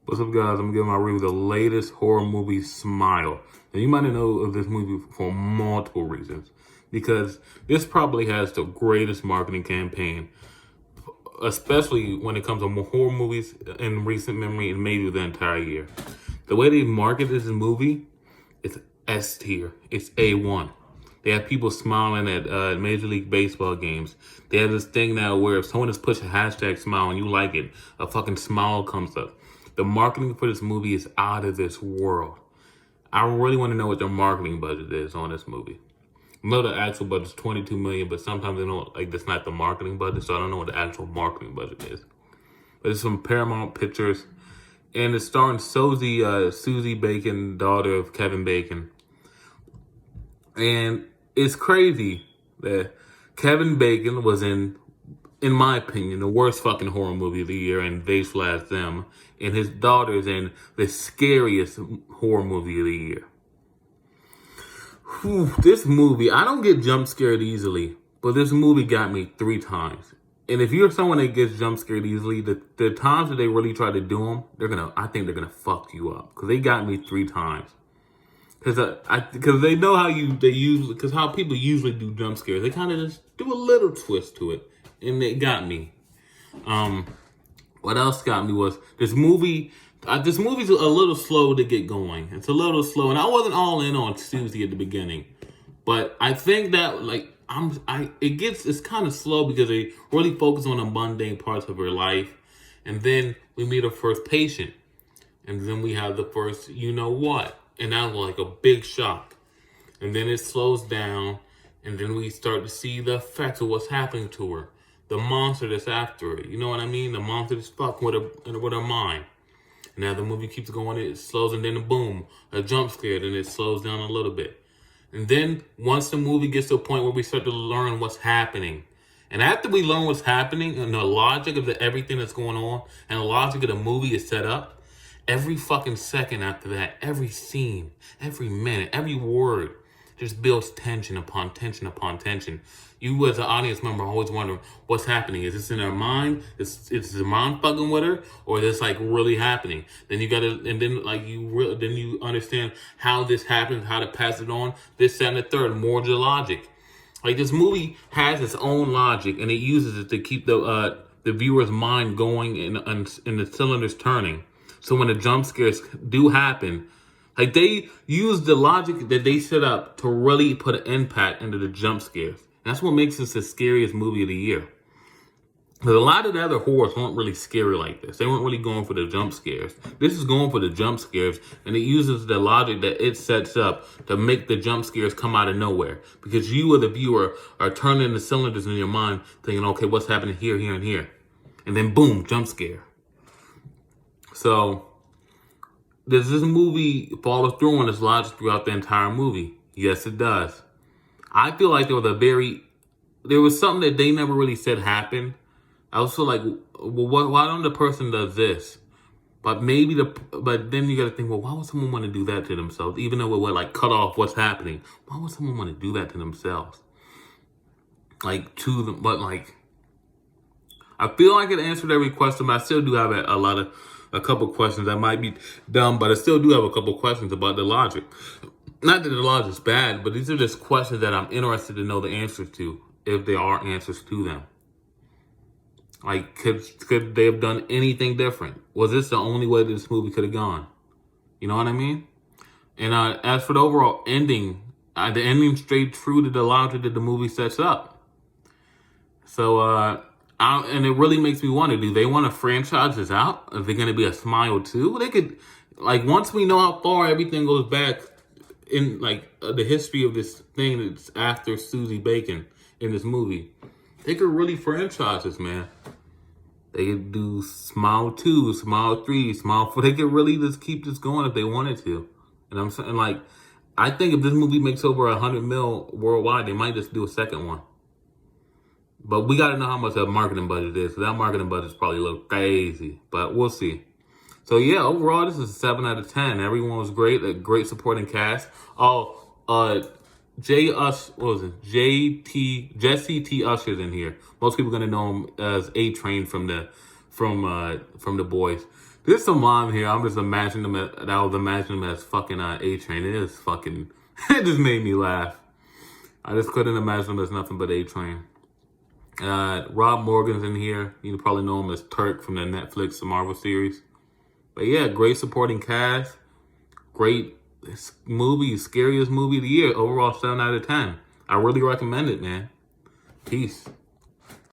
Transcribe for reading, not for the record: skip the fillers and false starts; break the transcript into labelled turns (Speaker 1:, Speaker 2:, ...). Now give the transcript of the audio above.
Speaker 1: What's up, guys? I'm giving my review of the latest horror movie, Smile. And you might know of this movie for multiple reasons, because this probably has the greatest marketing campaign, especially when it comes to horror movies in recent memory and maybe the entire year. The way they market this movie, it's S tier. It's A1. They have people smiling at Major League Baseball games. They have this thing now where if someone just puts a hashtag smile and you like it, a fucking smile comes up. The marketing for this movie is out of this world. I really want to know what their marketing budget is on this movie. I know the actual budget is $22 million, but sometimes they don't, like, that's not the marketing budget, so I don't know what the actual marketing budget is. But it's from Paramount Pictures, and it's starring Susie Bacon, daughter of Kevin Bacon. And it's crazy that Kevin Bacon was in my opinion, the worst fucking horror movie of the year, and they slash them, and his daughter's in the scariest horror movie of the year. Whew, this movie, I don't get jump scared easily, but this movie got me 3 times. And if you're someone that gets jump scared easily, the times that they really try to do them, I think they're gonna fuck you up, because they got me 3 times. Because they know how people usually do jump scares. They kind of just do a little twist to it, and it got me. What else got me was this movie. This movie's a little slow to get going. It's a little slow, and I wasn't all in on Susie at the beginning, but I think that it's kind of slow because they really focus on the mundane parts of her life, and then we meet her first patient, and then we have the first you know what. And that was like a big shock. And then it slows down. And then we start to see the effects of what's happening to her. The monster that's after her. You know what I mean? The monster that's fucking with her mind. And now the movie keeps going. It slows, and then boom, a jump scare. And it slows down a little bit. And then once the movie gets to a point where we start to learn what's happening. And after we learn what's happening and the logic of everything that's going on and the logic of the movie is set up, every fucking second after that, every scene, every minute, every word just builds tension upon tension upon tension. You as an audience member always wonder what's happening. Is this in her mind? Is the mind fucking with her? Or is this like really happening? Then you gotta, and then like then you understand how this happens, how to pass it on. This, that, and the third, more to logic. Like this movie has its own logic, and it uses it to keep the viewer's mind going and the cylinders turning. So when the jump scares do happen, like they use the logic that they set up to really put an impact into the jump scares. And that's what makes this the scariest movie of the year. Because a lot of the other horrors weren't really scary like this. They weren't really going for the jump scares. This is going for the jump scares, and it uses the logic that it sets up to make the jump scares come out of nowhere. Because you, as the viewer, are turning the cylinders in your mind, thinking, okay, what's happening here, here, and here? And then boom, jump scare. So, does this movie follow through on its logic throughout the entire movie? Yes, it does. I feel like there was something that they never really said happened. I was feel like, well, why don't the person does this? But then you got to think, well, why would someone want to do that to themselves? Even though it would like cut off what's happening, why would someone want to do that to themselves? Like to them, but like, I feel like it answered every question, but I still do have a couple questions. I might be dumb, but I still do have a couple questions about the logic. Not that the logic's bad, but these are just questions that I'm interested to know the answers to, if there are answers to them. Like, could they have done anything different? Was this the only way this movie could have gone? You know what I mean? And as for the overall ending, the ending straight true to the logic that the movie sets up. So, and it really makes me wonder, do they want to franchise this out? Is it going to be a Smile 2? They could, like, once we know how far everything goes back in, like, the history of this thing that's after Susie Bacon in this movie, they could really franchise this, man. They could do Smile 2, Smile 3, Smile 4. They could really just keep this going if they wanted to. And I'm saying, like, I think if this movie makes over 100 mil worldwide, they might just do a second one. But we got to know how much that marketing budget is. So that marketing budget is probably a little crazy. But we'll see. So, yeah, overall, this is a 7 out of 10. Everyone was great. A great supporting cast. Jesse T. Usher's in here. Most people are going to know him as A-Train from the boys. There's some mom here. I'm just imagining them. I was imagining them as fucking A-Train. It is fucking. It just made me laugh. I just couldn't imagine them as nothing but A-Train. Rob Morgan's in here. You probably know him as Turk from the Netflix the Marvel series. But yeah, great supporting cast. Great movie, scariest movie of the year. Overall 7 out of 10. I really recommend it, man. Peace.